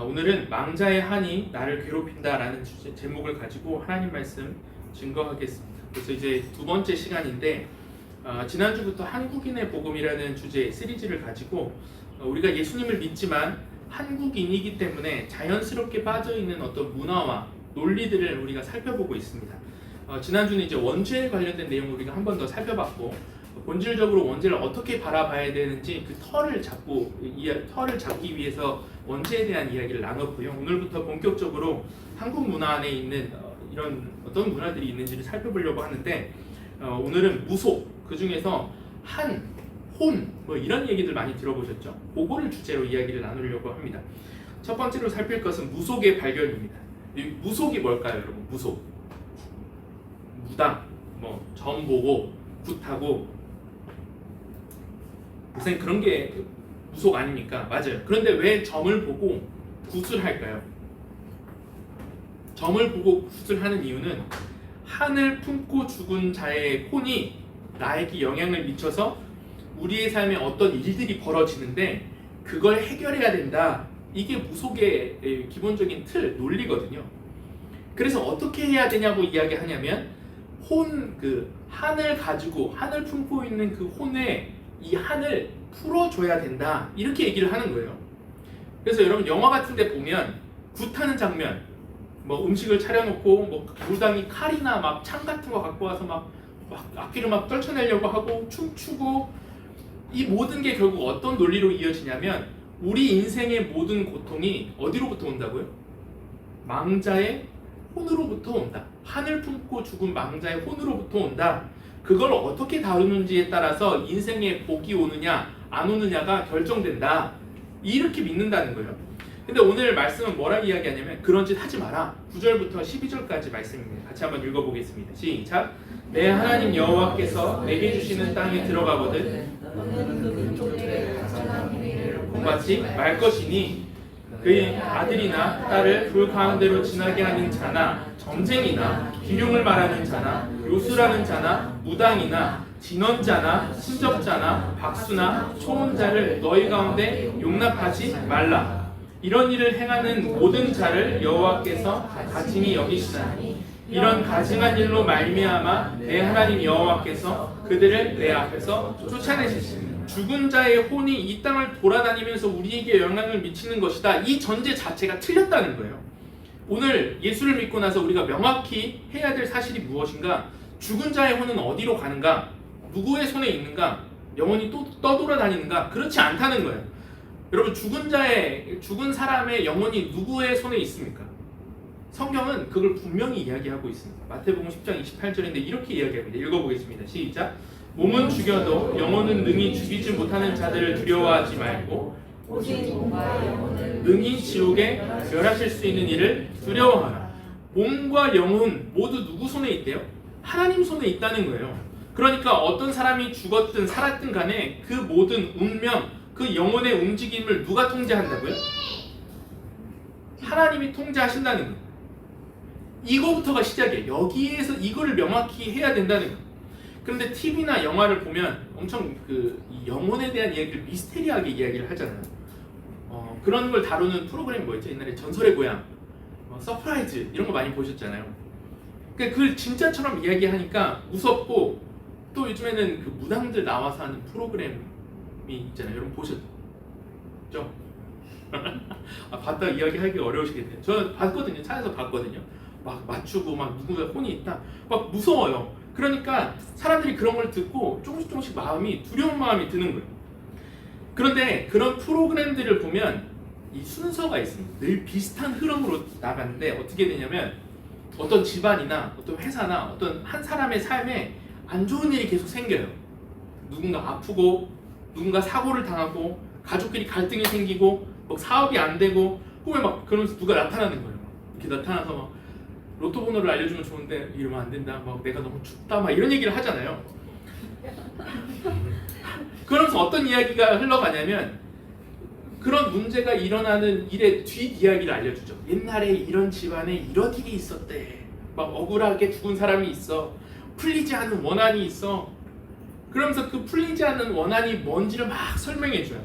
오늘은 망자의 한이 나를 괴롭힌다라는 제목을 가지고 하나님 말씀 증거하겠습니다. 그래서 이제 두 번째 시간인데 지난주부터 한국인의 복음이라는 주제 시리즈를 가지고 우리가 예수님을 믿지만 한국인이기 때문에 자연스럽게 빠져있는 어떤 문화와 논리들을 우리가 살펴보고 있습니다. 지난주는 이제 원죄에 관련된 내용을 우리가 한 번 더 살펴봤고 본질적으로 원죄를 어떻게 바라봐야 되는지 그 털을 잡기 위해서 원죄에 대한 이야기를 나눴고요. 오늘부터 본격적으로 한국 문화 안에 있는 이런 어떤 문화들이 있는지를 살펴보려고 하는데 오늘은 무속, 그 중에서 한, 혼, 뭐 이런 얘기들 많이 들어보셨죠? 그거를 주제로 이야기를 나누려고 합니다. 첫 번째로 살필 것은 무속의 발견입니다. 이 무속이 뭘까요, 여러분? 무속, 무당, 뭐 점 보고 굿하고 무슨 그런 게 무속 아닙니까? 맞아요. 그런데 왜 점을 보고 굿을 할까요? 점을 보고 굿을 하는 이유는 한을 품고 죽은 자의 혼이 나에게 영향을 미쳐서 우리의 삶에 어떤 일들이 벌어지는데 그걸 해결해야 된다. 이게 무속의 기본적인 틀, 논리거든요. 그래서 어떻게 해야 되냐고 이야기하냐면 한을 가지고 한을 품고 있는 그 혼의 이 한을 풀어줘야 된다, 이렇게 얘기를 하는 거예요. 그래서 여러분 영화 같은 데 보면 굿하는 장면, 뭐 음식을 차려놓고 뭐 무당이 칼이나 막 창 같은 거 갖고 와서 막 악기를 막 떨쳐내려고 하고 춤추고, 이 모든 게 결국 어떤 논리로 이어지냐면 우리 인생의 모든 고통이 어디로부터 온다고요? 망자의 혼으로부터 온다. 한을 품고 죽은 망자의 혼으로부터 온다. 그걸 어떻게 다루는지에 따라서 인생에 복이 오느냐 안 오느냐가 결정된다, 이렇게 믿는다는 거예요. 근데 오늘 말씀은 뭐라 이야기하냐면 그런 짓 하지 마라. 9절부터 12절까지 말씀입니다. 같이 한번 읽어보겠습니다. 시작. 내 하나님 여호와께서 내게 주시는 땅에 들어가거든 본받지 말 것이니 그의 아들이나 딸을 불 가운데로 지나게 하는 자나 점쟁이나 기륭을 말하는 자나 요술하는 자나 무당이나 진언자나 친접자나 박수나 초혼자를 너희 가운데 용납하지 말라. 이런 일을 행하는 모든 자를 여호와께서 가증히 여기시나니 이런 가증한 일로 말미암아 내 하나님 여호와께서 그들을 내 앞에서 쫓아내시리니 죽은 자의 혼이 이 땅을 돌아다니면서 우리에게 영향을 미치는 것이다. 이 전제 자체가 틀렸다는 거예요. 오늘 예수를 믿고 나서 우리가 명확히 해야 될 사실이 무엇인가? 죽은 자의 혼은 어디로 가는가? 누구의 손에 있는가? 영혼이 또 떠돌아다니는가? 그렇지 않다는 거예요. 여러분, 죽은 사람의 영혼이 누구의 손에 있습니까? 성경은 그걸 분명히 이야기하고 있습니다. 마태복음 10장 28절인데 이렇게 이야기합니다. 읽어보겠습니다. 시작. 몸은 죽여도 영혼은 능히 죽이지 못하는 자들을 두려워하지 말고 오직 몸과 영혼을 능히 지옥에 멸하실 수 있는 이를 두려워하라. 몸과 영혼 모두 누구 손에 있대요? 하나님 손에 있다는 거예요. 그러니까 어떤 사람이 죽었든 살았든 간에 그 모든 운명, 그 영혼의 움직임을 누가 통제한다고요? 하나님이 통제하신다는 거예요. 이거부터가 시작이에요. 여기에서 이거를 명확히 해야 된다는 거예요. 그런데 TV나 영화를 보면 엄청 이 영혼에 대한 이야기를 미스테리하게 이야기를 하잖아요. 그런 걸 다루는 프로그램이 뭐였죠? 옛날에 전설의 고향, 서프라이즈 이런 거 많이 보셨잖아요. 그러니까 그걸 진짜처럼 이야기하니까 무섭고, 또 요즘에는 그 무당들 나와서 하는 프로그램이 있잖아요. 여러분 보셨죠? 봤다가 이야기하기 어려우시겠네요. 저는 봤거든요. 차에서 봤거든요. 막 맞추고 막 누구가 혼이 있다. 막 무서워요. 그러니까 사람들이 그런 걸 듣고 조금씩 마음이 두려운 마음이 드는 거예요. 그런데 그런 프로그램들을 보면 이 순서가 있습니다. 늘 비슷한 흐름으로 나가는데 어떻게 되냐면 어떤 집안이나 어떤 회사나 어떤 한 사람의 삶에 안 좋은 일이 계속 생겨요. 누군가 아프고 누군가 사고를 당하고 가족끼리 갈등이 생기고 막 사업이 안 되고 꿈에 막 그러면서 누가 나타나는 거예요. 이렇게 나타나서 막 로또 번호를 알려주면 좋은데 이러면 안 된다. 막 내가 너무 춥다. 막 이런 얘기를 하잖아요. 그러면서 어떤 이야기가 흘러가냐면 그런 문제가 일어나는 일의 뒷이야기를 알려주죠. 옛날에 이런 집안에 이런 일이 있었대. 막 억울하게 죽은 사람이 있어. 풀리지 않는 원한이 있어. 그러면서 그 풀리지 않는 원한이 뭔지를 막 설명해줘요.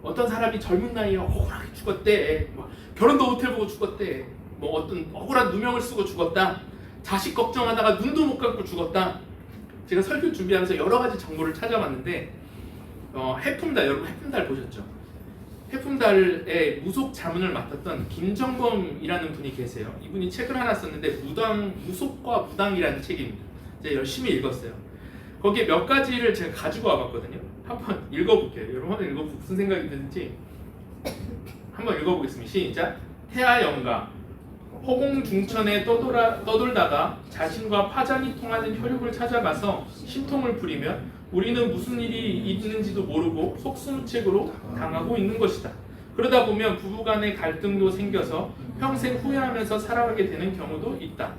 어떤 사람이 젊은 나이에 억울하게 죽었대. 뭐 결혼도 못해 보고 죽었대. 뭐 어떤 억울한 누명을 쓰고 죽었다. 자식 걱정하다가 눈도 못 감고 죽었다. 제가 설교 준비하면서 여러 가지 정보를 찾아봤는데 해품달, 여러분 해품달 보셨죠? 해품달의 무속 자문을 맡았던 김정범이라는 분이 계세요. 이분이 책을 하나 썼는데 무속과 무당이라는 책입니다. 제가 열심히 읽었어요. 거기에 몇 가지를 제가 가지고 와봤거든요. 한번 읽어볼게요. 여러분 한번 읽어보고 무슨 생각이 드는지 한번 읽어보겠습니다. 시작. 태아영가 허공중천에 떠돌다가 자신과 파장이 통하는 혈육을 찾아가서 신통을 부리면 우리는 무슨 일이 있는지도 모르고 속수무책으로 당하고 있는 것이다. 그러다 보면 부부간의 갈등도 생겨서 평생 후회하면서 살아가게 되는 경우도 있다.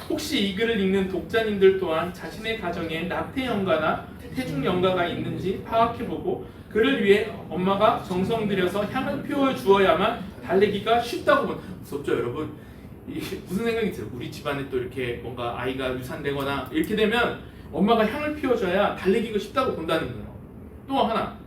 혹시 이 글을 읽는 독자님들 또한 자신의 가정에 낙태영가나 태중영가가 있는지 파악해보고 그를 위해 엄마가 정성 들여서 향을 피워주어야만 달래기가 쉽다고 본. 무섭죠 여러분? 이게 무슨 생각이 들어요? 우리 집안에 또 이렇게 뭔가 아이가 유산되거나 이렇게 되면 엄마가 향을 피워줘야 달래기가 쉽다고 본다는 거예요. 또 하나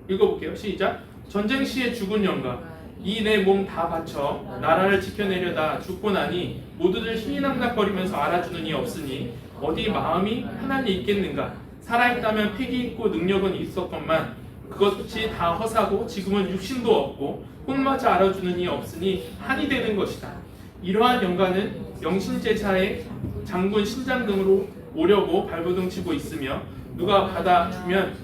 읽어볼게요. 시작. 전쟁 시에 죽은 영가 이 내 몸 다 바쳐 나라를 지켜내려다 죽고 나니 모두들 힘이 낭낭거리면서 알아주는 이 없으니 어디 마음이 편안히 있겠는가. 살아있다면 패기 있고 능력은 있었건만 그것이 다 허사고 지금은 육신도 없고 혼마저 알아주는 이 없으니 한이 되는 것이다. 이러한 영가는 영신제사의 장군 신장 등으로 오려고 발버둥치고 있으며 누가 받아주면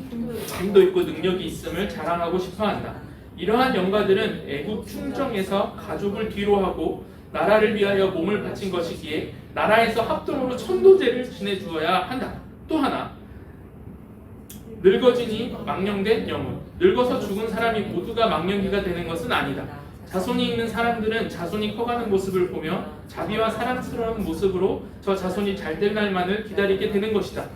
힘도 있고 능력이 있음을 자랑하고 싶어한다. 이러한 영가들은 애국 충정에서 가족을 뒤로하고 나라를 위하여 몸을 바친 것이기에 나라에서 합동으로 천도제를 지내주어야 한다. 또 하나 늙어지니 망령된 영혼 늙어서 죽은 사람이 모두가 망령기가 되는 것은 아니다. 자손이 있는 사람들은 자손이 커가는 모습을 보며 자비와 사랑스러운 모습으로 저 자손이 잘될 날만을 기다리게 되는 것이다.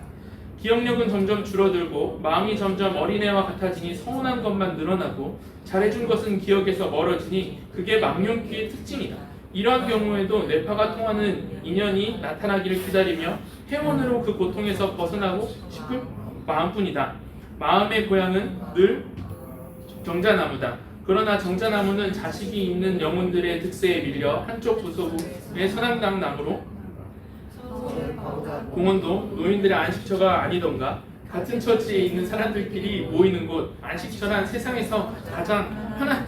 기억력은 점점 줄어들고 마음이 점점 어린애와 같아지니 서운한 것만 늘어나고 잘해준 것은 기억에서 멀어지니 그게 망령기의 특징이다. 이러한 경우에도 뇌파가 통하는 인연이 나타나기를 기다리며 해원으로 그 고통에서 벗어나고 싶을 마음뿐이다. 마음의 고향은 늘 정자나무다. 그러나 정자나무는 자식이 있는 영혼들의 득세에 밀려 한쪽 구석의 서남당 나무로 공원도 노인들의 안식처가 아니던가. 같은 처지에 있는 사람들끼리 모이는 곳 안식처란 세상에서 가장 편한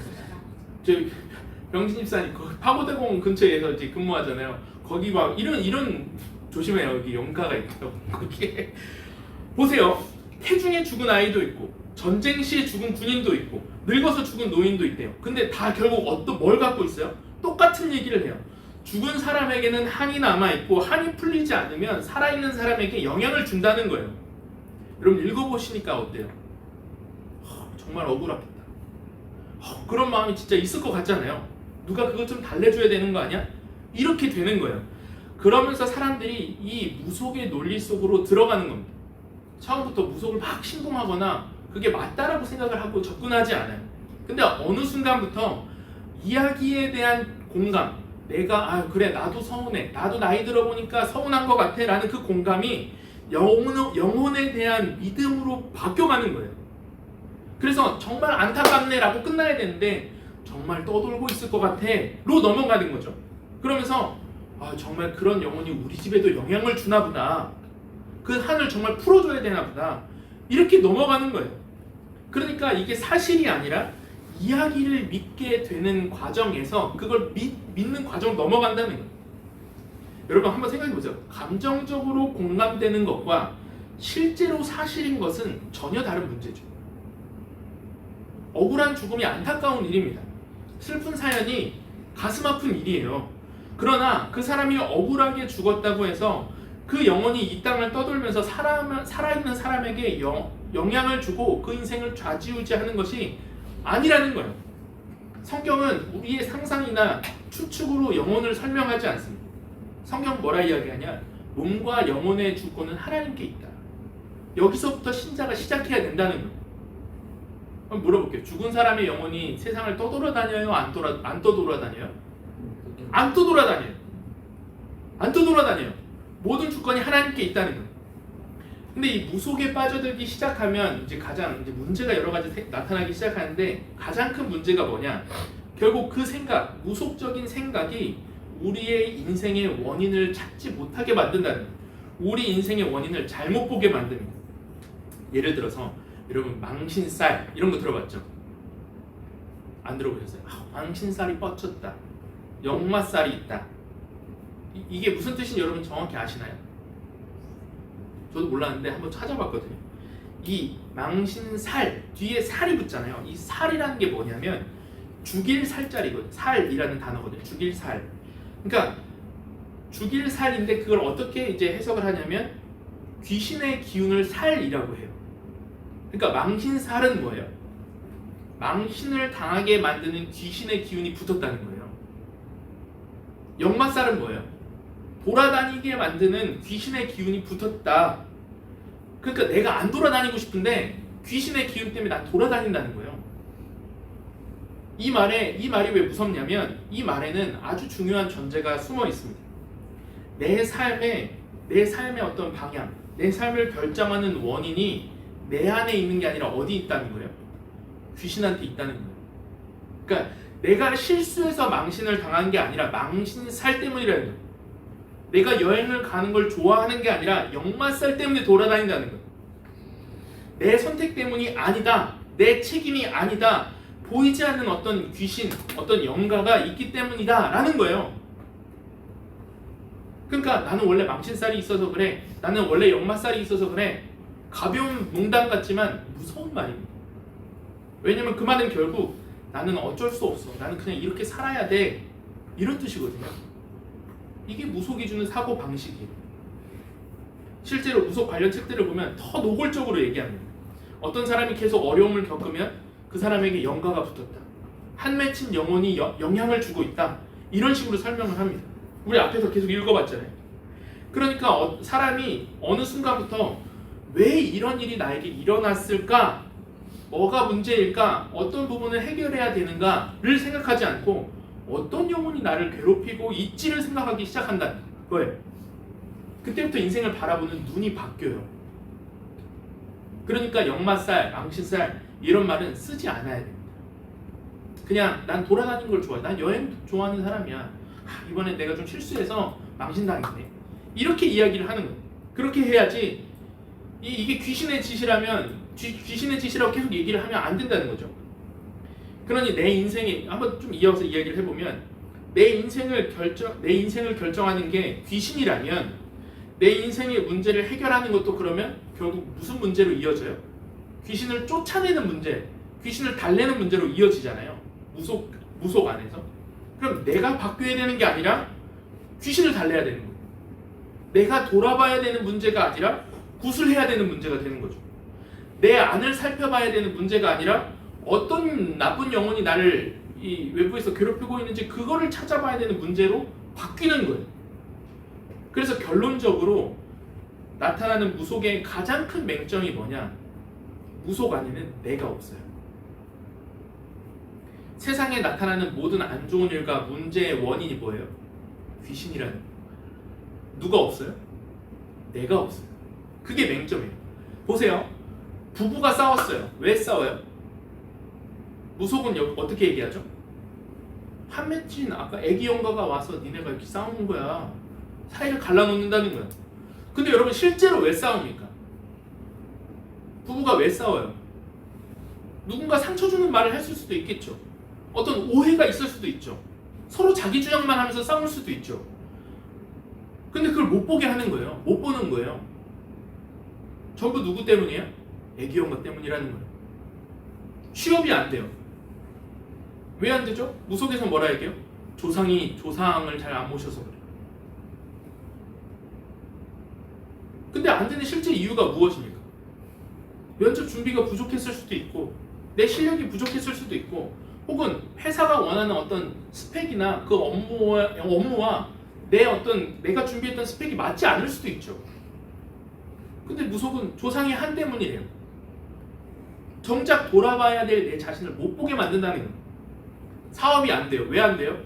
병진 집사님 파고대공원 근처에서 이제 근무하잖아요. 거기 막 이런 조심해요. 여기 영가가 있고 거기에 보세요. 태중에 죽은 아이도 있고 전쟁 시에 죽은 군인도 있고 늙어서 죽은 노인도 있대요. 근데 다 결국 뭘 갖고 있어요? 똑같은 얘기를 해요. 죽은 사람에게는 한이 남아있고 한이 풀리지 않으면 살아있는 사람에게 영향을 준다는 거예요. 여러분 읽어보시니까 어때요? 정말 억울하겠다. 그런 마음이 진짜 있을 것 같잖아요. 누가 그것 좀 달래줘야 되는 거 아니야? 이렇게 되는 거예요. 그러면서 사람들이 이 무속의 논리 속으로 들어가는 겁니다. 처음부터 무속을 막 신봉하거나 그게 맞다라고 생각을 하고 접근하지 않아요. 근데 어느 순간부터 이야기에 대한 공감, 내가 그래 나도 서운해, 나도 나이 들어보니까 서운한 것 같아 라는 그 공감이 영혼에 대한 믿음으로 바뀌어가는 거예요. 그래서 정말 안타깝네 라고 끝나야 되는데 정말 떠돌고 있을 것 같아 로 넘어가는 거죠. 그러면서 정말 그런 영혼이 우리 집에도 영향을 주나 보다, 그 한을 정말 풀어줘야 되나 보다, 이렇게 넘어가는 거예요. 그러니까 이게 사실이 아니라 이야기를 믿게 되는 과정에서 그걸 믿는 과정을 넘어간다는 거예요. 여러분 한번 생각해 보세요. 감정적으로 공감되는 것과 실제로 사실인 것은 전혀 다른 문제죠. 억울한 죽음이 안타까운 일입니다. 슬픈 사연이 가슴 아픈 일이에요. 그러나 그 사람이 억울하게 죽었다고 해서 그 영혼이 이 땅을 떠돌면서 살아있는 사람에게 영향을 주고 그 인생을 좌지우지하는 것이 아니라는 거예요. 성경은 우리의 상상이나 추측으로 영혼을 설명하지 않습니다. 성경 뭐라 이야기하냐? 몸과 영혼의 주권은 하나님께 있다. 여기서부터 신자가 시작해야 된다는 거예요. 한번 물어볼게요. 죽은 사람의 영혼이 세상을 떠돌아다녀요? 안 떠돌아다녀요? 안 떠돌아다녀요. 모든 주권이 하나님께 있다는 거예요. 근데 이 무속에 빠져들기 시작하면 이제 가장 이제 문제가 여러 가지 나타나기 시작하는데 가장 큰 문제가 뭐냐? 결국 그 생각, 무속적인 생각이 우리의 인생의 원인을 찾지 못하게 만든다는 거예요. 우리 인생의 원인을 잘못 보게 만듭니다. 예를 들어서 여러분 망신살 이런 거 들어봤죠? 안 들어보셨어요? 망신살이 뻗쳤다. 역마살이 있다. 이게 무슨 뜻인지 여러분 정확히 아시나요? 저도 몰랐는데 한번 찾아봤거든요. 이 망신살 뒤에 살이 붙잖아요. 이 살이라는 게 뭐냐면 죽일 살자리거든요. 살이라는 단어거든요. 죽일 살. 그러니까 죽일 살인데 그걸 어떻게 이제 해석을 하냐면 귀신의 기운을 살이라고 해요. 그러니까 망신살은 뭐예요? 망신을 당하게 만드는 귀신의 기운이 붙었다는 거예요. 역마살은 뭐예요? 돌아다니게 만드는 귀신의 기운이 붙었다. 그러니까 내가 안 돌아다니고 싶은데 귀신의 기운 때문에 난 돌아다닌다는 거예요. 이 말이 왜 무섭냐면 이 말에는 아주 중요한 전제가 숨어 있습니다. 내 삶의 어떤 방향, 내 삶을 결정하는 원인이 내 안에 있는 게 아니라 어디 있다는 거예요? 귀신한테 있다는 거예요. 그러니까 내가 실수해서 망신을 당한 게 아니라 망신살 때문이라는 거예요. 내가 여행을 가는 걸 좋아하는 게 아니라 역마살 때문에 돌아다닌다는 거예요. 내 선택 때문이 아니다. 내 책임이 아니다. 보이지 않는 어떤 귀신, 어떤 영가가 있기 때문이다 라는 거예요. 그러니까 나는 원래 망신살이 있어서 그래. 나는 원래 역마살이 있어서 그래. 가벼운 농담 같지만 무서운 말입니다. 왜냐면 그 말은 결국 나는 어쩔 수 없어. 나는 그냥 이렇게 살아야 돼. 이런 뜻이거든요. 이게 무속이 주는 사고 방식이에요. 실제로 무속 관련 책들을 보면 더 노골적으로 얘기합니다. 어떤 사람이 계속 어려움을 겪으면 그 사람에게 영가가 붙었다. 한 맺힌 영혼이 영향을 주고 있다. 이런 식으로 설명을 합니다. 우리 앞에서 계속 읽어봤잖아요. 그러니까 사람이 어느 순간부터 왜 이런 일이 나에게 일어났을까? 뭐가 문제일까? 어떤 부분을 해결해야 되는가를 생각하지 않고 어떤 영혼이 나를 괴롭히고 있지를 생각하기 시작한다는 거예요. 그때부터 인생을 바라보는 눈이 바뀌어요. 그러니까 역마살, 망신살 이런 말은 쓰지 않아야 됩니다. 그냥 난 돌아다니는 걸 좋아해. 난 여행 좋아하는 사람이야. 이번에 내가 좀 실수해서 망신당했네. 이렇게 이야기를 하는 거예요. 그렇게 해야지 이게 귀신의 짓이라면 귀신의 짓이라고 계속 얘기를 하면 안 된다는 거죠. 그러니 내 인생에 한번 좀 이어서 이야기를 해보면 내 인생을 결정하는 게 귀신이라면 내 인생의 문제를 해결하는 것도 그러면 결국 무슨 문제로 이어져요? 귀신을 쫓아내는 문제, 귀신을 달래는 문제로 이어지잖아요. 무속 안에서. 그럼 내가 바뀌어야 되는 게 아니라 귀신을 달래야 되는 거예요. 내가 돌아봐야 되는 문제가 아니라 구술해야 되는 문제가 되는 거죠. 내 안을 살펴봐야 되는 문제가 아니라 어떤 나쁜 영혼이 나를 이 외부에서 괴롭히고 있는지 그거를 찾아봐야 되는 문제로 바뀌는 거예요. 그래서 결론적으로 나타나는 무속의 가장 큰 맹점이 뭐냐? 무속 안에는 내가 없어요. 세상에 나타나는 모든 안 좋은 일과 문제의 원인이 뭐예요? 귀신이라는 거예요. 누가 없어요? 내가 없어요. 그게 맹점이에요. 보세요. 부부가 싸웠어요. 왜 싸워요? 무속은 어떻게 얘기하죠? 한 맺힌 아까 애기 영가가 와서 니네가 이렇게 싸우는 거야. 사이를 갈라놓는다는 거야. 근데 여러분 실제로 왜 싸웁니까? 부부가 왜 싸워요? 누군가 상처 주는 말을 했을 수도 있겠죠. 어떤 오해가 있을 수도 있죠. 서로 자기 주장만 하면서 싸울 수도 있죠. 근데 그걸 못 보게 하는 거예요. 못 보는 거예요. 전부 누구 때문이에요? 애기 영가 때문이라는 거예요. 취업이 안 돼요. 왜 안 되죠? 무속에서 뭐라 얘기해요? 조상을 잘 안 모셔서 그래요. 근데 안 되는 실제 이유가 무엇입니까? 면접 준비가 부족했을 수도 있고 내 실력이 부족했을 수도 있고 혹은 회사가 원하는 어떤 스펙이나 그 업무와 내가 준비했던 스펙이 맞지 않을 수도 있죠. 근데 무속은 조상의 한 때문이래요. 정작 돌아봐야 될 내 자신을 못 보게 만든다는 거예요. 사업이 안 돼요. 왜 안 돼요?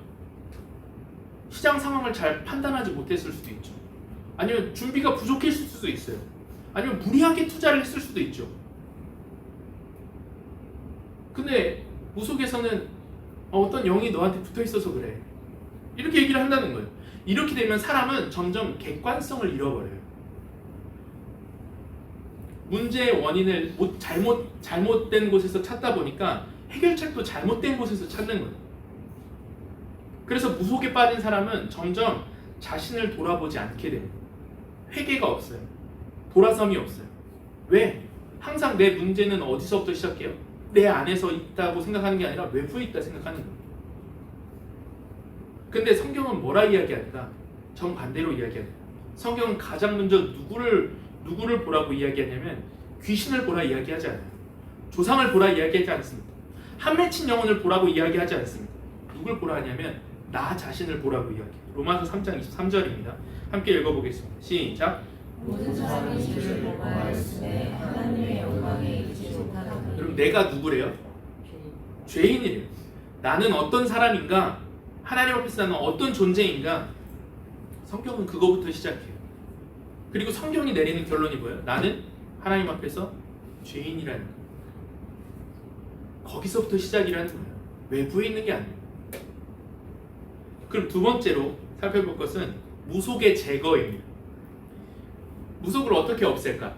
시장 상황을 잘 판단하지 못했을 수도 있죠. 아니면 준비가 부족했을 수도 있어요. 아니면 무리하게 투자를 했을 수도 있죠. 근데 무속에서는 어떤 영이 너한테 붙어 있어서 그래. 이렇게 얘기를 한다는 거예요. 이렇게 되면 사람은 점점 객관성을 잃어버려요. 문제의 원인을 잘못된 곳에서 찾다 보니까 해결책도 잘못된 곳에서 찾는 거예요. 그래서 무속에 빠진 사람은 점점 자신을 돌아보지 않게 됩니다. 회개가 없어요. 돌아섬이 없어요. 왜? 항상 내 문제는 어디서부터 시작해요? 내 안에서 있다고 생각하는 게 아니라 외부에 있다 생각하는 거예요. 근데 성경은 뭐라 이야기할까? 정반대로 이야기합니다. 성경은 가장 먼저 누구를 보라고 이야기하냐면 귀신을 보라 이야기하지 않아요. 조상을 보라 이야기하지 않습니다. 한 맺힌 영혼을 보라고 이야기하지 않습니다. 누굴 보라 하냐면 나 자신을 보라고 이야기해요. 로마서 3장 23절입니다. 함께 읽어보겠습니다. 시작. 모든 사람이 주를 보아하였으되 하나님의 영광에 이르지 못하더니. 그럼 내가 누구래요? 죄인이래요. 나는 어떤 사람인가? 하나님 앞에서 나는 어떤 존재인가? 성경은 그거부터 시작해요. 그리고 성경이 내리는 결론이 뭐예요? 나는 하나님 앞에서 죄인이라는 거예요. 거기서부터 시작이라는 거예요. 외부에 있는 게 아니에요. 그럼 두 번째로 살펴볼 것은 무속의 제거입니다. 무속을 어떻게 없앨까?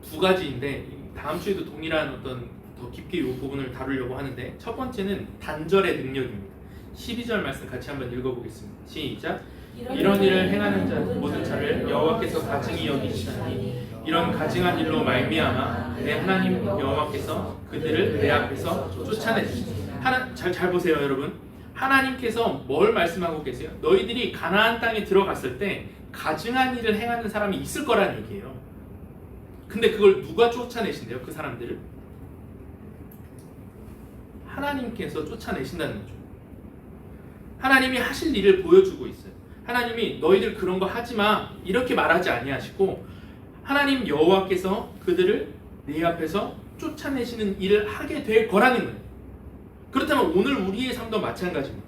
두 가지인데 다음 주에도 동일한 어떤 더 깊게 이 부분을 다루려고 하는데, 첫 번째는 단절의 능력입니다. 12절 말씀 같이 한번 읽어보겠습니다. 시작. 이런 일을 행하는 자 모든 자를 여호와께서 가증히 여기시나니 이런 가증한 일로 말미암아 내 하나님 여호와께서 그들을 내 앞에서 쫓아내시니. 잘 보세요 여러분. 하나님께서 뭘 말씀하고 계세요? 너희들이 가나안 땅에 들어갔을 때 가증한 일을 행하는 사람이 있을 거란 얘기예요. 근데 그걸 누가 쫓아내신대요? 그 사람들을 하나님께서 쫓아내신다는 거죠. 하나님이 하실 일을 보여주고 있어요. 하나님이 너희들 그런 거 하지마 이렇게 말하지 아니하시고 하나님 여호와께서 그들을 네 앞에서 쫓아내시는 일을 하게 될 거라는 거예요. 그렇다면 오늘 우리의 삶도 마찬가지입니다.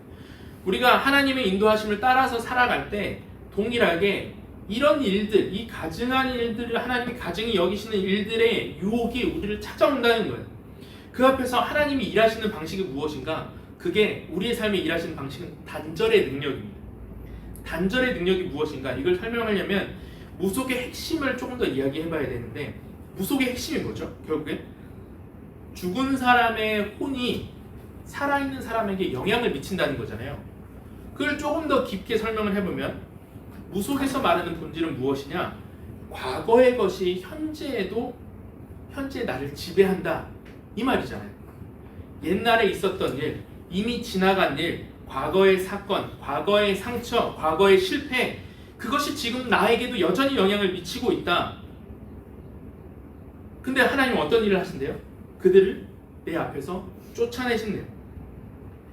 우리가 하나님의 인도하심을 따라서 살아갈 때 동일하게 이런 일들, 이 가증한 일들을 하나님이 가증히 여기시는 일들의 유혹이 우리를 찾아온다는 거예요. 그 앞에서 하나님이 일하시는 방식이 무엇인가? 그게 우리의 삶에 일하시는 방식은 단절의 능력입니다. 단절의 능력이 무엇인가? 이걸 설명하려면 무속의 핵심을 조금 더 이야기해봐야 되는데, 무속의 핵심이 뭐죠? 결국엔 죽은 사람의 혼이 살아있는 사람에게 영향을 미친다는 거잖아요. 그걸 조금 더 깊게 설명을 해보면 무속에서 말하는 본질은 무엇이냐? 과거의 것이 현재 나를 지배한다 이 말이잖아요. 옛날에 있었던 일, 이미 지나간 일, 과거의 사건, 과거의 상처, 과거의 실패, 그것이 지금 나에게도 여전히 영향을 미치고 있다. 근데 하나님은 어떤 일을 하신대요? 그들을 내 앞에서 쫓아내신대요.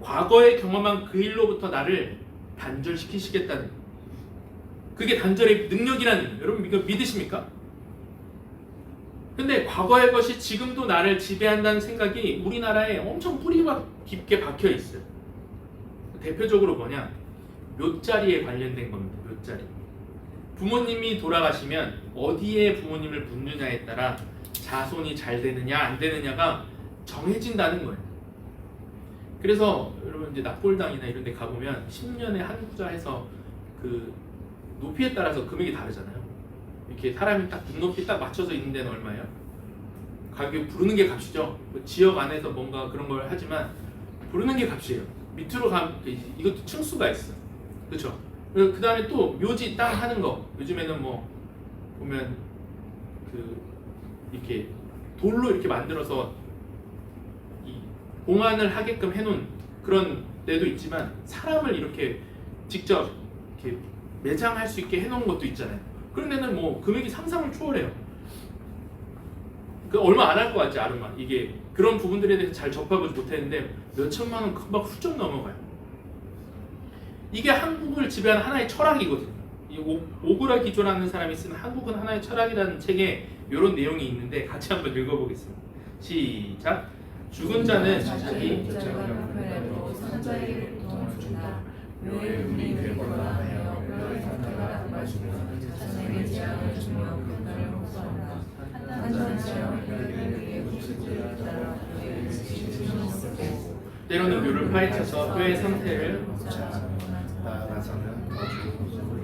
과거에 경험한 그 일로부터 나를 단절시키시겠다는 거예요. 그게 단절의 능력이라는 거예요. 여러분 이거 믿으십니까? 근데 과거의 것이 지금도 나를 지배한다는 생각이 우리나라에 엄청 뿌리가 깊게 박혀 있어요. 대표적으로 뭐냐? 묘자리에 관련된 겁니다. 묘자리. 부모님이 돌아가시면 어디에 부모님을 묻느냐에 따라 자손이 잘 되느냐 안 되느냐가 정해진다는 거예요. 그래서 여러분 이제 납골당이나 이런 데 가보면 10년에 한 구자 해서 그 높이에 따라서 금액이 다르잖아요. 이렇게 사람이 딱 눈높이 딱 맞춰서 있는 데는 얼마예요? 가격 부르는 게 값이죠. 뭐 지역 안에서 뭔가 그런 걸 하지만 부르는 게 값이에요. 밑으로 가면 이것도 층수가 있어. 그렇죠? 그 다음에 또 묘지 땅 하는 거. 요즘에는 뭐 보면 그 이렇게 돌로 이렇게 만들어서 이 봉안을 하게끔 해놓은 그런 데도 있지만 사람을 이렇게 직접 이렇게 매장할 수 있게 해놓은 것도 있잖아요. 그런 데는 뭐 금액이 상상을 초월해요. 그 얼마 안 할 것 같지 아르마. 이게 그런 부분들에 대해서 잘 접하지 못했는데 몇 천만 원 금방 훌쩍 넘어가요. 이게 한국을 지배하는 하나의 철학이거든요. 이 오그라 기조라는 사람이 쓴 한국은 하나의 철학이라는 책에 이런 내용이 있는데 같이 한번 읽어보겠습니다. 시작. 죽은 자는 자기 목자가 형편에도 선자에게 고통을 준다. 왜 우리 괴로가 하여 뼈의 상태가 나빠지며 자신에게 재앙을 주며 분노를 호소한다. 한전처럼 뼈에게 무슨죄를 따라 뼈에 지침을 쓰고 때로는 묘를 파헤쳐서 뼈의 상태를 나아가서는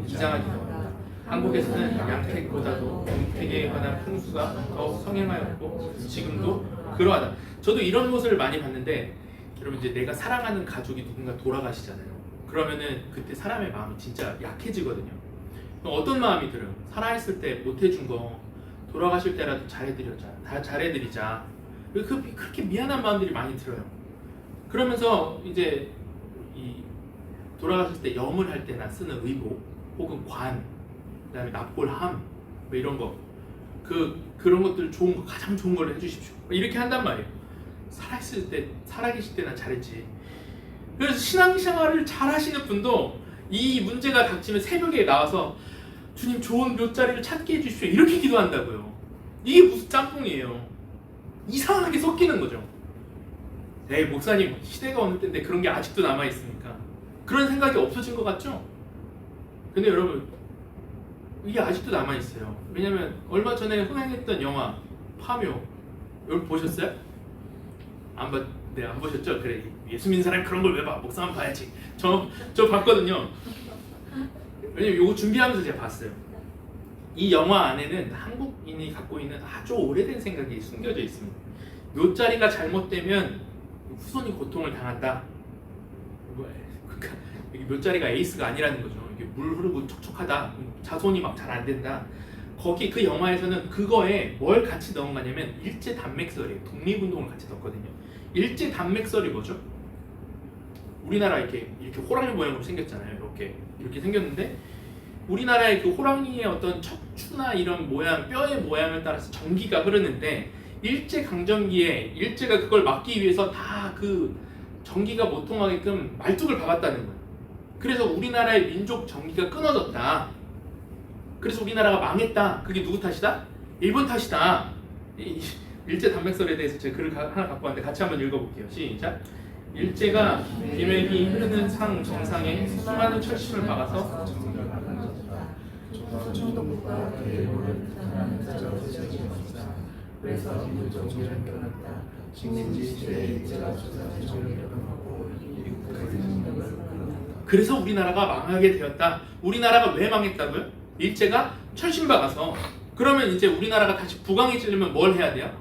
이상하기도 합니다. 한국에서는 양택보다도 동택에 관한 풍수가 더 성행하였고 지금도 그러하다. 저도 이런 모습을 많이 봤는데 여러분 이제 내가 사랑하는 가족이 누군가 돌아가시잖아요. 그러면은 그때 사람의 마음이 진짜 약해지거든요. 어떤 마음이 들어요? 살아있을 때 못해준 거 돌아가실 때라도 잘해드리자. 그렇게 미안한 마음들이 많이 들어요. 그러면서 이제 이 돌아가실 때 염을 할 때나 쓰는 의복 혹은 관, 그다음에 납골함 뭐 이런 거 그런 것들 좋은 거 가장 좋은 걸로 해주십시오. 이렇게 한단 말이에요. 살아계실 때나 잘했지. 그래서 신앙생활을 잘하시는 분도 이 문제가 닥치면 새벽에 나와서 주님 좋은 묘자리를 찾게 해주십시오 이렇게 기도한다고요. 이게 무슨 짬뽕이에요. 이상하게 섞이는 거죠. 에이 목사님 시대가 어느 때인데 그런 게 아직도 남아있습니까? 그런 생각이 없어진 것 같죠? 근데 여러분 이게 아직도 남아있어요. 왜냐면 얼마 전에 흥행했던 영화 파묘 여러분 보셨어요? 안 보셨죠? 그래 예수 믿는 사람이 그런 걸 왜 봐? 목사만 봐야지. 저 봤거든요. 왜냐면 이거 준비하면서 제가 봤어요. 이 영화 안에는 한국인이 갖고 있는 아주 오래된 생각이 숨겨져 있습니다. 묘자리가 잘못되면 후손이 고통을 당한다. 그러니까 이게 묘자리가 에이스가 아니라는 거죠. 이게 물 흐르고 촉촉하다. 자손이 막 잘 안 된다. 거기 그 영화에서는 그거에 뭘 같이 넣은 거냐면 일제 단맥설이에요. 독립운동을 같이 넣었거든요. 일제 단맥설이 뭐죠? 우리나라 이렇게 호랑이 모양으로 생겼잖아요. 이렇게 생겼는데 우리나라의 그 호랑이의 어떤 척추나 이런 모양, 뼈의 모양을 따라서 전기가 흐르는데 일제 강점기에 일제가 그걸 막기 위해서 다 그 전기가 못 통하게끔 말뚝을 박았다는 거예요. 그래서 우리나라의 민족 전기가 끊어졌다. 그래서 우리나라가 망했다. 그게 누구 탓이다? 일본 탓이다. 일제 단맥설에 대해서 제가 글을 하나 갖고 왔는데 같이 한번 읽어볼게요. 시작. 일제가 비맥이 흐르는 상 정상에 수많은 철심을 박아서 중동국과 대일본을 하나는 자로 세우셨다. 그래서 민족을 끊었다. 식민지 시대에 일제가 조사의 정리를 하고 미국의 생명을 끊었다. 그래서 우리나라가 망하게 되었다. 우리나라가 왜 망했다고요? 일제가 철심 박아서. 그러면 이제 우리나라가 다시 부강해지려면 뭘 해야 돼요?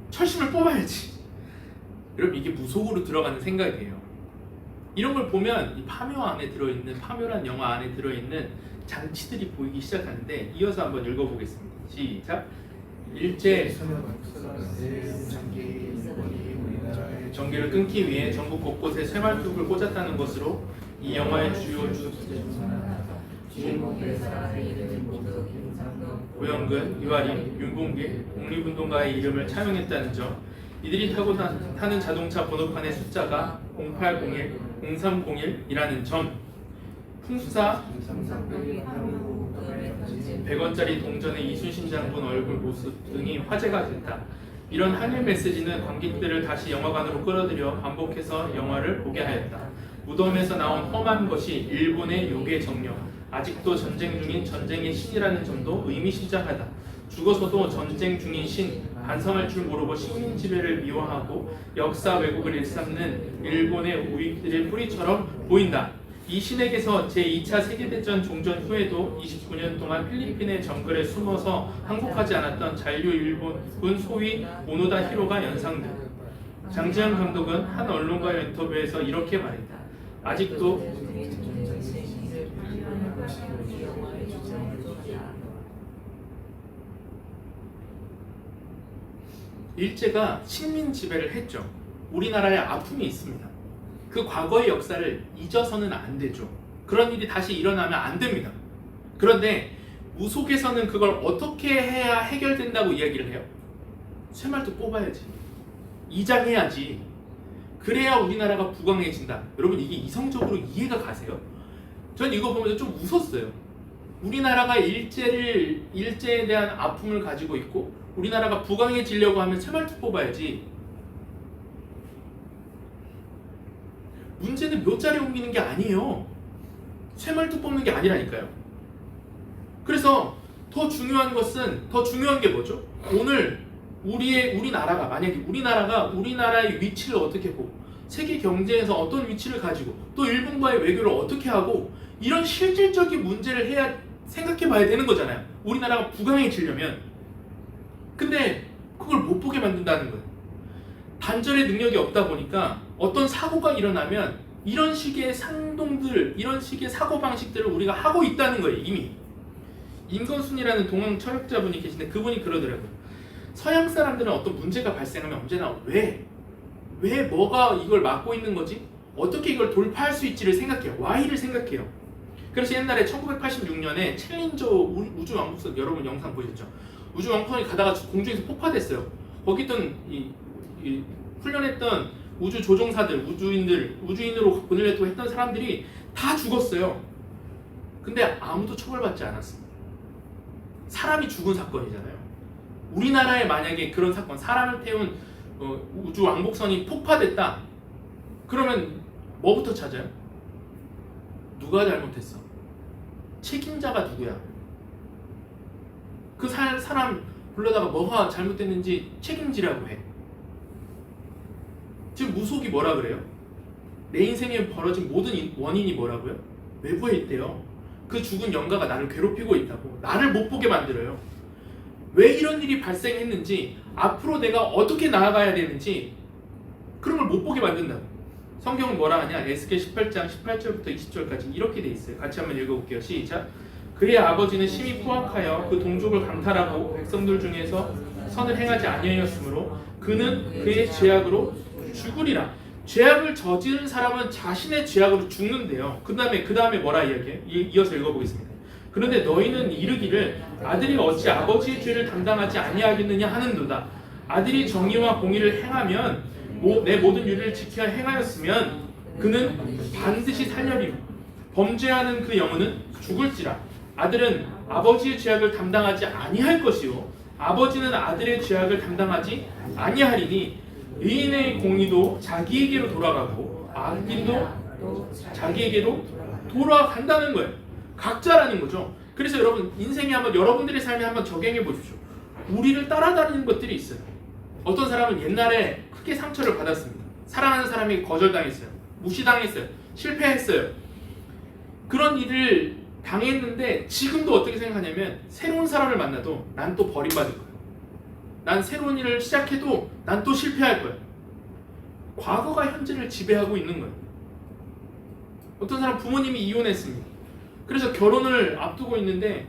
철심을 뽑아야지. 여러분 이게 무속으로 들어가는 생각이에요. 이런 걸 보면 이 파묘란 영화 안에 들어있는 장치들이 보이기 시작하는데 이어서 한번 읽어보겠습니다. 시작. 일제 전기를 끊기 위해 전국 곳곳에 쇠말뚝을 꽂았다는 것으로 이 영화의 주요 고영근, 유아림, 윤봉길, 독립운동가의 이름을 차용했다는 점, 이들이 타고 타는 자동차 번호판의 숫자가 0801, 0301이라는 점, 풍수사 100원짜리 동전의 이순신 장군 얼굴 모습 등이 화제가 됐다. 이런 한일 메시지는 관객들을 다시 영화관으로 끌어들여 반복해서 영화를 보게 하였다. 무덤에서 나온 험한 것이 일본의 요괴 정령, 아직도 전쟁 중인 전쟁의 신이라는 점도 의미심장하다. 죽어서도 전쟁 중인 신, 반성할 줄 모르고 식민 지배를 미워하고 역사 왜곡을 일삼는 일본의 우익들의 뿌리처럼 보인다. 이 신에게서 제2차 세계대전 종전 후에도 29년 동안 필리핀의 정글에 숨어서 항복하지 않았던 잔류일본군 소위 오노다 히로가 연상된다. 장지영 감독은 한 언론과의 인터뷰에서 이렇게 말했다. 아직도 일제가 식민 지배를 했죠. 우리나라에 아픔이 있습니다. 그 과거의 역사를 잊어서는 안 되죠. 그런 일이 다시 일어나면 안 됩니다. 그런데 무속에서는 그걸 어떻게 해야 해결된다고 이야기를 해요? 쇠말뚝 뽑아야지. 이장해야지. 그래야 우리나라가 부강해진다. 여러분 이게 이성적으로 이해가 가세요? 전 이거 보면서 좀 웃었어요. 우리나라가 일제에 대한 아픔을 가지고 있고 우리나라가 부강해지려고 하면 쇠말뚝 뽑아야지. 문제는 몇 자리 옮기는 게 아니에요. 쇠말뚝 뽑는 게 아니라니까요. 그래서 더 중요한 게 뭐죠? 오늘 우리나라가 만약에 우리나라의 위치를 어떻게 보고 세계 경제에서 어떤 위치를 가지고 또 일본과의 외교를 어떻게 하고 이런 실질적인 문제를 해야 생각해 봐야 되는 거잖아요. 우리나라가 부강해지려면. 근데 그걸 못 보게 만든다는 거예요. 단절의 능력이 없다 보니까 어떤 사고가 일어나면 이런 식의 상동들, 이런 식의 사고방식들을 우리가 하고 있다는 거예요. 이미. 임건순이라는 동양 철학자분이 계신데 그분이 그러더라고요. 서양 사람들은 어떤 문제가 발생하면 언제나 왜 뭐가 이걸 막고 있는 거지? 어떻게 이걸 돌파할 수 있지를 생각해요. Why를 생각해요. 그래서 옛날에 1986년에 챌린저 우주왕복선 여러분 영상 보셨죠? 우주왕복선이 가다가 공중에서 폭파됐어요. 거기 있던 이 훈련했던 우주 조종사들, 우주인으로 보내려고 했던 사람들이 다 죽었어요. 근데 아무도 처벌받지 않았습니다. 사람이 죽은 사건이잖아요. 우리나라에 만약에 그런 사건, 사람을 태운 우주 왕복선이 폭파됐다. 그러면 뭐부터 찾아요? 누가 잘못했어? 책임자가 누구야? 그 사람 불러다가 뭐가 잘못됐는지 책임지라고 해. 지금 무속이 뭐라 그래요? 내 인생에 벌어진 모든 원인이 뭐라고요? 외부에 있대요. 그 죽은 영가가 나를 괴롭히고 있다고. 나를 못 보게 만들어요. 왜 이런 일이 발생했는지, 앞으로 내가 어떻게 나아가야 되는지 그런 걸 못 보게 만든다고. 성경은 뭐라 하냐? 에스겔 18장 18절부터 20절까지 이렇게 돼 있어요. 같이 한번 읽어볼게요. 시작. 그의 아버지는 심히 포악하여 그 동족을 강탈하고 백성들 중에서 선을 행하지 아니하였으므로 그는 그의 죄악으로 죽으리라. 죄악을 저지른 사람은 자신의 죄악으로 죽는데요. 그 다음에 뭐라 이야기해? 이어서 읽어보겠습니다. 그런데 너희는 이르기를 아들이 어찌 아버지의 죄를 담당하지 아니하겠느냐 하는도다. 아들이 정의와 공의를 행하면 내 모든 윤리를 지켜 행하였으면 그는 반드시 살려리고 범죄하는 그 영혼은 죽을지라. 아들은 아버지의 죄악을 담당하지 아니할 것이요 아버지는 아들의 죄악을 담당하지 아니하리니 의인의 공의도 자기에게로 돌아가고 악인도 자기에게로 돌아간다는 거예요. 각자라는 거죠. 그래서 여러분 인생에 한번 여러분들의 삶에 한번 적용해 보십시오. 우리를 따라다니는 것들이 있어요. 어떤 사람은 옛날에 크게 상처를 받았습니다. 사랑하는 사람에게 거절당했어요. 무시당했어요. 실패했어요. 그런 일을 당했는데 지금도 어떻게 생각하냐면 새로운 사람을 만나도 난 또 버림받을 거야. 난 새로운 일을 시작해도 난 또 실패할 거야. 과거가 현재를 지배하고 있는 거야. 어떤 사람 부모님이 이혼했습니다. 그래서 결혼을 앞두고 있는데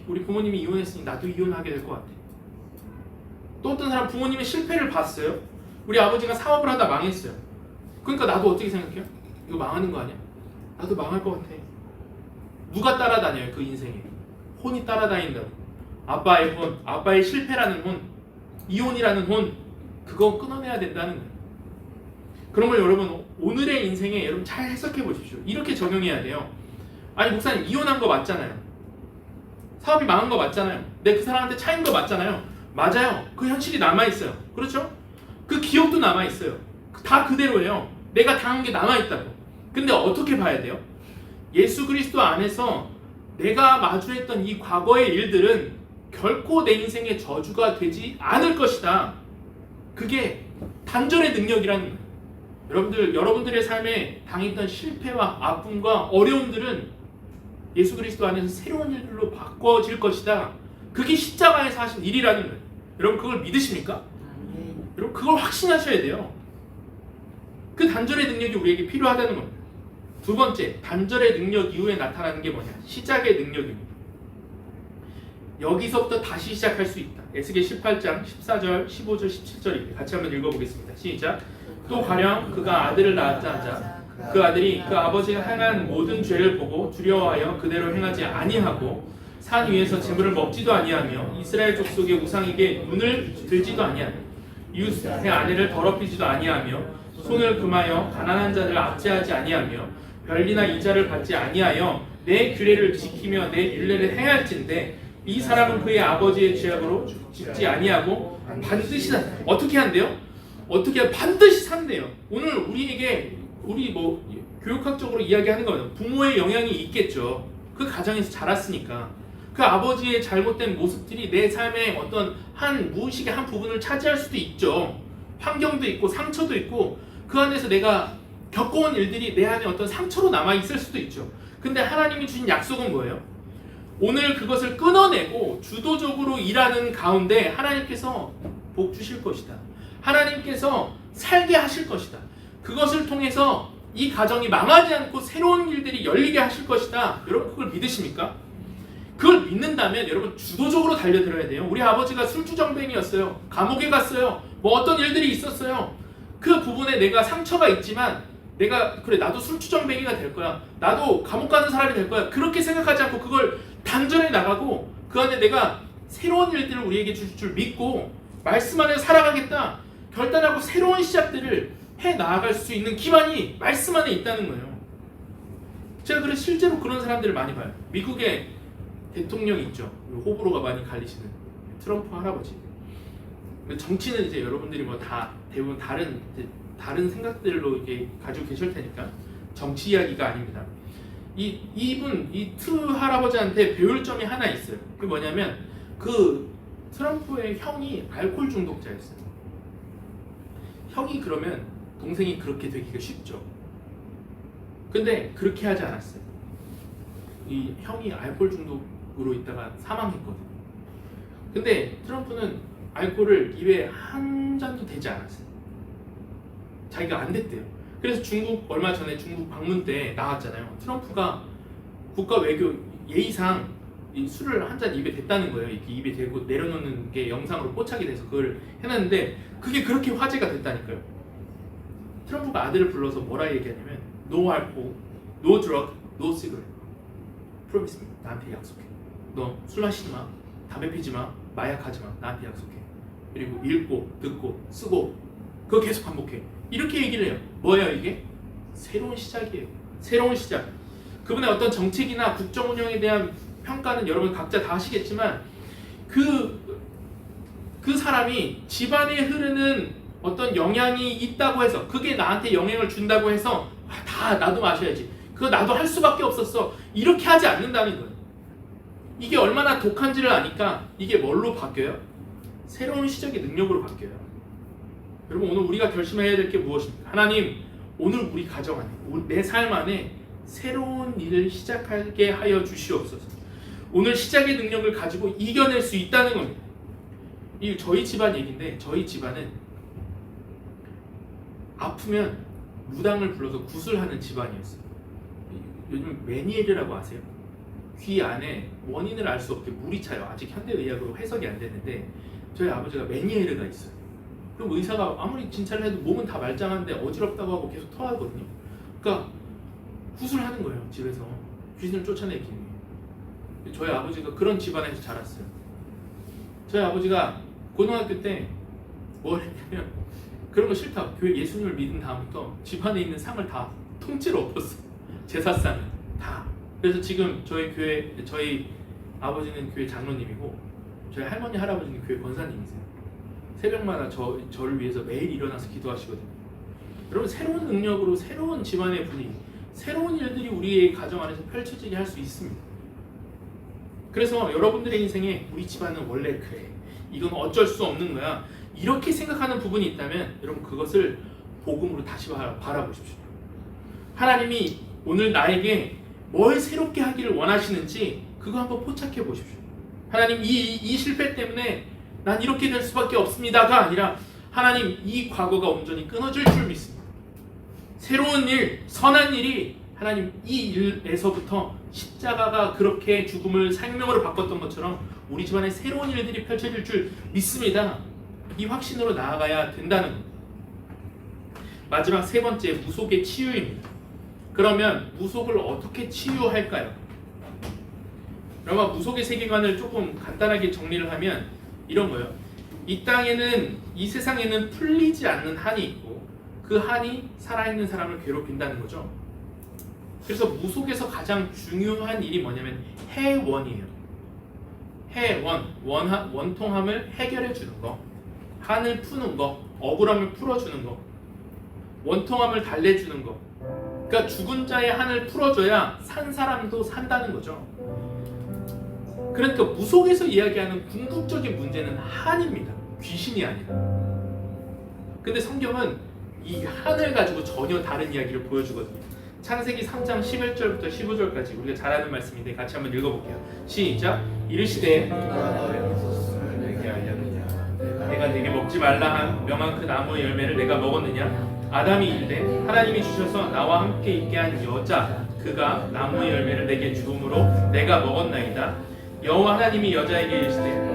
우리 부모님이 이혼했으니 나도 이혼하게 될 것 같아. 또 어떤 사람 부모님의 실패를 봤어요. 우리 아버지가 사업을 하다 망했어요. 그러니까 나도 어떻게 생각해요? 이거 망하는 거 아니야? 나도 망할 것 같아. 누가 따라다녀요? 그 인생에 혼이 따라다닌다고. 아빠의 혼, 아빠의 실패라는 혼, 이혼이라는 혼, 그거 끊어내야 된다는 거예요. 그러면 여러분 오늘의 인생에 여러분 잘 해석해 보십시오. 이렇게 적용해야 돼요. 아니 목사님 이혼한 거 맞잖아요. 사업이 망한 거 맞잖아요. 내 그 사람한테 차인 거 맞잖아요. 맞아요. 그 현실이 남아있어요. 그렇죠? 그 기억도 남아있어요. 다 그대로예요. 내가 당한 게 남아있다고. 근데 어떻게 봐야 돼요? 예수 그리스도 안에서 내가 마주했던 이 과거의 일들은 결코 내 인생의 저주가 되지 않을 것이다. 그게 단절의 능력이라는 거예요. 여러분들의 삶에 당했던 실패와 아픔과 어려움들은 예수 그리스도 안에서 새로운 일들로 바꿔질 것이다. 그게 십자가에서 하신 일이라는 거예요. 여러분 그걸 믿으십니까? 여러분 그걸 확신하셔야 돼요. 그 단절의 능력이 우리에게 필요하다는 겁니다. 두 번째, 단절의 능력 이후에 나타나는 게 뭐냐? 시작의 능력입니다. 여기서부터 다시 시작할 수 있다. 에스겔 18장 14절, 15절, 17절입니다. 같이 한번 읽어보겠습니다. 시작. 또 가령 그가 아들을 낳았자 하자. 그 아들이 그 아버지가 행한 모든 죄를 보고 두려워하여 그대로 행하지 아니하고 산 위에서 재물을 먹지도 아니하며 이스라엘 족속의 우상에게 눈을 들지도 아니하며 이웃의 아내를 더럽히지도 아니하며 손을 금하여 가난한 자를 압제하지 아니하며 별리나 이자를 받지 아니하여 내 규례를 지키며 내 율례를 행할진대 이 사람은 그의 아버지의 죄악으로 죽지 아니하고 반드시 어떻게 한대요? 어떻게 반드시 산대요. 오늘 우리에게 우리 뭐 교육학적으로 이야기하는 거는 부모의 영향이 있겠죠. 그 가정에서 자랐으니까 그 아버지의 잘못된 모습들이 내 삶의 어떤 한 무의식의 한 부분을 차지할 수도 있죠. 환경도 있고 상처도 있고 그 안에서 내가 겪어온 일들이 내 안에 어떤 상처로 남아 있을 수도 있죠. 근데 하나님이 주신 약속은 뭐예요? 오늘 그것을 끊어내고 주도적으로 일하는 가운데 하나님께서 복 주실 것이다. 하나님께서 살게 하실 것이다. 그것을 통해서 이 가정이 망하지 않고 새로운 일들이 열리게 하실 것이다. 여러분 그걸 믿으십니까? 그걸 믿는다면 여러분 주도적으로 달려들어야 돼요. 우리 아버지가 술주정뱅이였어요. 감옥에 갔어요. 뭐 어떤 일들이 있었어요. 그 부분에 내가 상처가 있지만 내가 그래 나도 술주정뱅이가 될 거야. 나도 감옥 가는 사람이 될 거야. 그렇게 생각하지 않고 그걸 단전에 나가고 그 안에 내가 새로운 일들을 우리에게 주실 줄 믿고 말씀 안에 살아가겠다. 결단하고 새로운 시작들을 해 나아갈 수 있는 기반이 말씀 안에 있다는 거예요. 제가 그래 실제로 그런 사람들을 많이 봐요. 미국에 대통령 있죠. 호불호가 많이 갈리시는 트럼프 할아버지. 정치는 이제 여러분들이 뭐 다 대부분 다른 생각들로 이렇게 가지고 계실 테니까 정치 이야기가 아닙니다. 이 트루 할아버지한테 배울 점이 하나 있어요. 그게 뭐냐면 그 트럼프의 형이 알코올 중독자였어요. 형이 그러면 동생이 그렇게 되기가 쉽죠. 근데 그렇게 하지 않았어요. 이 형이 알코올 중독으로 있다가 사망했거든요. 근데 트럼프는 알코올을 입에 한 잔도 대지 않았어요. 자기가 안 됐대요. 그래서 얼마 전에 중국 방문 때 나왔잖아요. 트럼프가 국가 외교 예의상 이 술을 한 잔 입에 댔다는 거예요. 이렇게 입에 대고 내려놓는 게 영상으로 포착이 돼서 그걸 해놨는데 그게 그렇게 화제가 됐다니까요. 트럼프가 아들을 불러서 뭐라 얘기하냐면 No alcohol, no drug, no cigarette. Promise me. 나한테 약속해. 너 술 마시지 마. 담배 피지 마. 마약하지 마. 나한테 약속해. 그리고 읽고 듣고 쓰고 그거 계속 반복해. 이렇게 얘기를 해요. 뭐예요 이게? 새로운 시작이에요. 새로운 시작. 그분의 어떤 정책이나 국정 운영에 대한 평가는 여러분 각자 다 하시겠지만 그 사람이 집안에 흐르는 어떤 영향이 있다고 해서 그게 나한테 영향을 준다고 해서 다 나도 마셔야지. 그거 나도 할 수밖에 없었어. 이렇게 하지 않는다는 거예요. 이게 얼마나 독한지를 아니까 이게 뭘로 바뀌어요? 새로운 시작의 능력으로 바뀌어요. 여러분 오늘 우리가 결심해야 될 게 무엇입니까? 하나님 오늘 우리 가정 안에 내 삶 안에 새로운 일을 시작하게 하여 주시옵소서. 오늘 시작의 능력을 가지고 이겨낼 수 있다는 겁니다. 이 저희 집안 얘기인데 저희 집안은 아프면 무당을 불러서 구슬하는 집안이었어요. 요즘 메니에르라고 아세요? 귀 안에 원인을 알 수 없게 물이 차요. 아직 현대의학으로 해석이 안 됐는데 저희 아버지가 메니에르가 있어요. 그럼 의사가 아무리 진찰을 해도 몸은 다 말짱한데 어지럽다고 하고 계속 토하거든요. 그러니까 구슬하는 거예요. 집에서 귀신을 쫓아내기 위해. 저희 아버지가 그런 집안에서 자랐어요. 저희 아버지가 고등학교 때 뭘 했냐면 그런 거 싫다. 교회 예수님을 믿은 다음부터 집안에 있는 상을 다 통째로 엎었어. 제사상을 다. 그래서 지금 저희 아버지는 교회 장로님이고 저희 할머니 할아버지는 교회 권사님이세요. 새벽마다 저를 위해서 매일 일어나서 기도하시거든요. 여러분 새로운 능력으로 새로운 집안의 분위기, 새로운 일들이 우리의 가정 안에서 펼쳐지게 할 수 있습니다. 그래서 여러분들의 인생에 우리 집안은 원래 그래. 이건 어쩔 수 없는 거야. 이렇게 생각하는 부분이 있다면 여러분 그것을 복음으로 다시 바라보십시오. 하나님이 오늘 나에게 뭘 새롭게 하기를 원하시는지 그거 한번 포착해 보십시오. 하나님 이 실패 때문에 난 이렇게 될 수밖에 없습니다가 아니라 하나님 이 과거가 온전히 끊어질 줄 믿습니다. 새로운 일, 선한 일이 하나님 이 일에서부터 십자가가 그렇게 죽음을 생명으로 바꿨던 것처럼 우리 집안에 새로운 일들이 펼쳐질 줄 믿습니다. 이 확신으로 나아가야 된다는 겁니다. 마지막 세 번째 무속의 치유입니다. 그러면 무속을 어떻게 치유할까요? 여러분 무속의 세계관을 조금 간단하게 정리를 하면 이런 거예요. 이 땅에는 이 세상에는 풀리지 않는 한이 있고 그 한이 살아있는 사람을 괴롭힌다는 거죠. 그래서 무속에서 가장 중요한 일이 뭐냐면 해원이에요. 해원, 원통함을 해결해 주는 거, 한을 푸는 거, 억울함을 풀어주는 거. 원통함을 달래주는 것. 그러니까 죽은 자의 한을 풀어줘야 산 사람도 산다는 거죠. 그러니까 무속에서 이야기하는 궁극적인 문제는 한입니다. 귀신이 아니라. 근데 성경은 이 한을 가지고 전혀 다른 이야기를 보여주거든요. 창세기 3장 11절부터 15절까지 우리가 잘 아는 말씀인데 같이 한번 읽어볼게요. 시작. 이르시되 누가 너의 소스를 내게 알렸느냐 내가 내게 먹지 말라 한 명한 그 나무의 열매를 내가 먹었느냐? 아담이 이르되 하나님이 주셔서 나와 함께 있게 한 여자 그가 나무의 열매를 내게 주음으로 내가 먹었나이다. 여호와 하나님이 여자에게 이르시되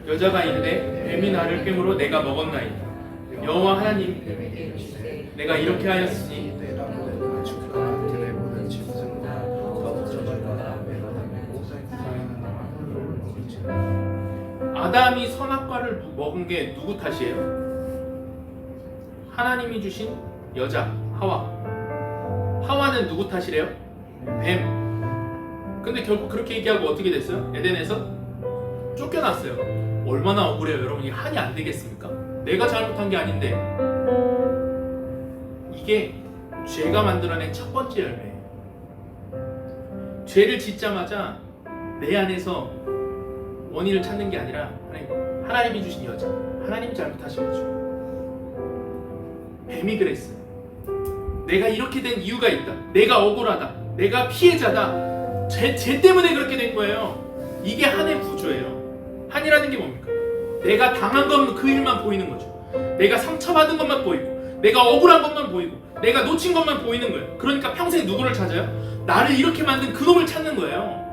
여자가 이르되 뱀이 나를 꿰므로 내가 먹었나이다. 여호와 하나님 내가 이렇게 하였으니 아담이 선악과를 먹은 게 누구 탓이에요? 하나님이 주신 여자 하와. 하와는 누구 탓이래요? 뱀. 근데 결국 그렇게 얘기하고 어떻게 됐어요? 에덴에서 쫓겨났어요. 얼마나 억울해요 여러분. 이게 한이 안 되겠습니까? 내가 잘못한 게 아닌데. 이게 죄가 만들어낸 첫 번째 열매예요. 죄를 짓자마자 내 안에서 원인을 찾는 게 아니라 하나님이 주신 여자, 하나님이 잘못하신 거죠. 뱀이 그랬어요. 내가 이렇게 된 이유가 있다. 내가 억울하다. 내가 피해자다. 죄 때문에 그렇게 된 거예요. 이게 한의 구조예요. 한이라는 게 뭡니까? 내가 당한 건 그 일만 보이는 거죠. 내가 상처받은 것만 보이고, 내가 억울한 것만 보이고, 내가 놓친 것만 보이는 거예요. 그러니까 평생 누구를 찾아요? 나를 이렇게 만든 그놈을 찾는 거예요.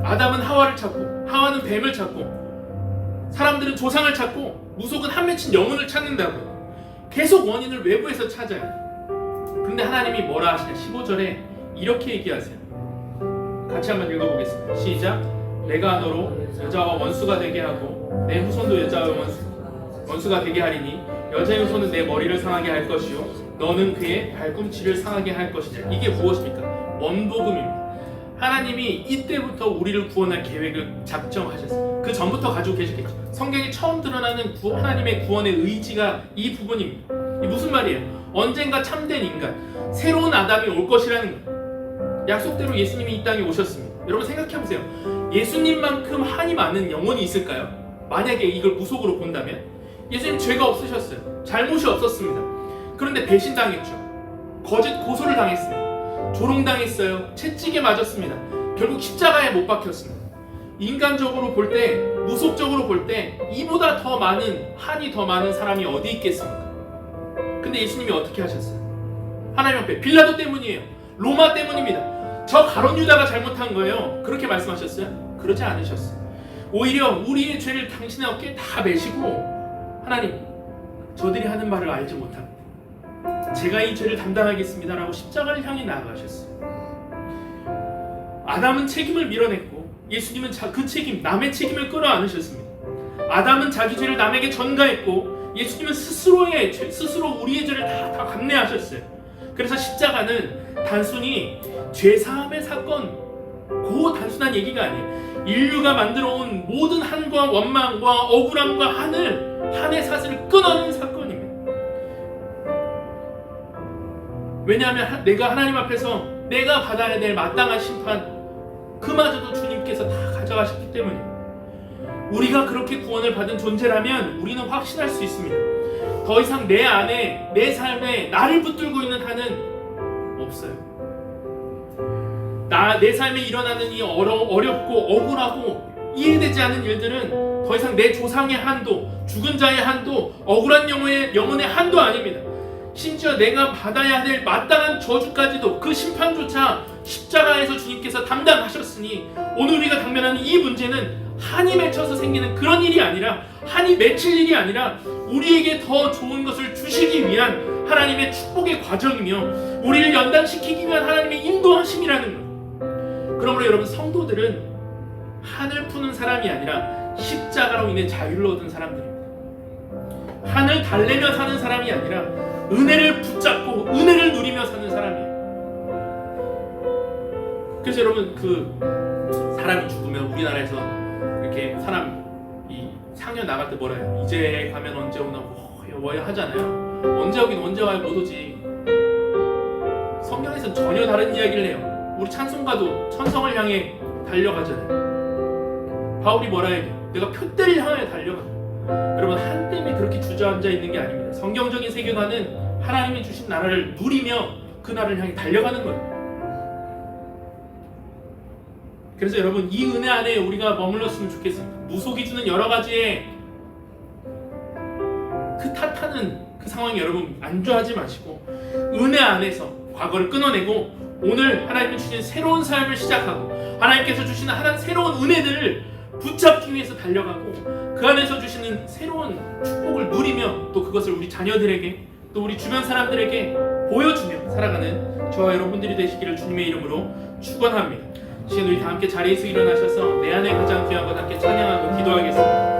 아담은 하와를 찾고, 하와는 뱀을 찾고, 사람들은 조상을 찾고, 무속은 한 맺힌 영혼을 찾는다고요. 계속 원인을 외부에서 찾아요. 그런데 하나님이 뭐라 하시냐? 15절에 이렇게 얘기하세요. 같이 한번 읽어보겠습니다. 시작. 내가 너로 여자와 원수가 되게 하고 내 후손도 여자와 원수가 되게 하리니 여자의 후손은 내 머리를 상하게 할 것이요 너는 그의 발꿈치를 상하게 할 것이냐. 이게 무엇입니까? 원복음입니다. 하나님이 이때부터 우리를 구원할 계획을 작정하셨어요. 그 전부터 가지고 계셨겠죠. 성경에 처음 드러나는 하나님의 구원의 의지가 이 부분입니다. 이 무슨 말이에요? 언젠가 참된 인간, 새로운 아담이 올 것이라는 거예요. 약속대로 예수님이 이 땅에 오셨습니다. 여러분 생각해보세요. 예수님만큼 한이 많은 영혼이 있을까요? 만약에 이걸 무속으로 본다면 예수님 죄가 없으셨어요. 잘못이 없었습니다. 그런데 배신당했죠. 거짓 고소를 당했습니다. 조롱당했어요. 채찍에 맞았습니다. 결국 십자가에 못 박혔습니다. 인간적으로 볼 때, 무속적으로 볼 때 이보다 더 많은 한이 더 많은 사람이 어디 있겠습니까? 근데 예수님이 어떻게 하셨어요? 하나님 앞에 빌라도 때문이에요. 로마 때문입니다. 저 가룟 유다가 잘못한 거예요. 그렇게 말씀하셨어요? 그러지 않으셨어요. 오히려 우리의 죄를 당신의 어깨에 다 메시고 하나님, 저들이 하는 말을 알지 못합니다. 제가 이 죄를 담당하겠습니다라고 십자가를 향해 나아가셨어요. 아담은 책임을 밀어냈고 예수님은 그 책임, 남의 책임을 끌어안으셨습니다. 아담은 자기 죄를 남에게 전가했고 예수님은 스스로 우리의 죄를 다 감내하셨어요. 그래서 십자가는 단순히 죄사함의 사건, 그 단순한 얘기가 아니에요. 인류가 만들어온 모든 한과 원망과 억울함과 한의 사슬을 끊어낸 사건입니다. 왜냐하면 내가 하나님 앞에서 내가 받아야 될 마땅한 심판, 그마저도 주님께서 다 가져가셨기 때문에 우리가 그렇게 구원을 받은 존재라면 우리는 확신할 수 있습니다. 더 이상 내 안에, 내 삶에 나를 붙들고 있는 한은 없어요. 내 삶에 일어나는 이 어렵고 억울하고 이해되지 않은 일들은 더 이상 내 조상의 한도, 죽은 자의 한도, 억울한 영혼의 한도 아닙니다. 심지어 내가 받아야 될 마땅한 저주까지도, 그 심판조차 십자가에서 주님께서 담당하셨으니 오늘 우리가 당면하는 이 문제는 한이 맺혀서 생기는 그런 일이 아니라, 한이 맺힐 일이 아니라 우리에게 더 좋은 것을 주시기 위한 하나님의 축복의 과정이며 우리를 연단시키기 위한 하나님의 인도하심이라는 것. 그러므로 여러분, 성도들은 한을 푸는 사람이 아니라 십자가로 인해 자유를 얻은 사람들입니다. 한을 달래며 사는 사람이 아니라 은혜를 붙잡고 은혜를 누리며 사는 사람이에요. 그래서 여러분, 그 사람이 죽으면 우리나라에서 이렇게 이 상여 나갈 때 뭐라 해요? 이제 가면 언제 오나 배워야 하잖아요. 언제 오긴 언제 와야 못 오지. 성경에서는 전혀 다른 이야기를 해요. 우리 찬송가도 천성을 향해 달려가잖아요. 바울이 뭐라 해야 돼요? 내가 표대를 향해 달려가. 여러분, 한때에 그렇게 주저앉아 있는 게 아닙니다. 성경적인 세계관은 하나님이 주신 나라를 누리며 그 나라를 향해 달려가는 거예요. 그래서 여러분, 이 은혜 안에 우리가 머물렀으면 좋겠습니다. 무속이 주는 여러 가지의 그 탓하는 그 상황에 여러분 안주하지 마시고 은혜 안에서 과거를 끊어내고 오늘 하나님이 주신 새로운 삶을 시작하고 하나님께서 주시는 하나님 새로운 은혜들을 붙잡기 위해서 달려가고 그 안에서 주시는 새로운 축복을 누리며 또 그것을 우리 자녀들에게 또 우리 주변 사람들에게 보여주며 살아가는 저와 여러분들이 되시기를 주님의 이름으로 축원합니다. 시간 우리 다 함께 자리에서 일어나셔서 내 안에 가장 귀한 것 함께 찬양하고 기도하겠습니다.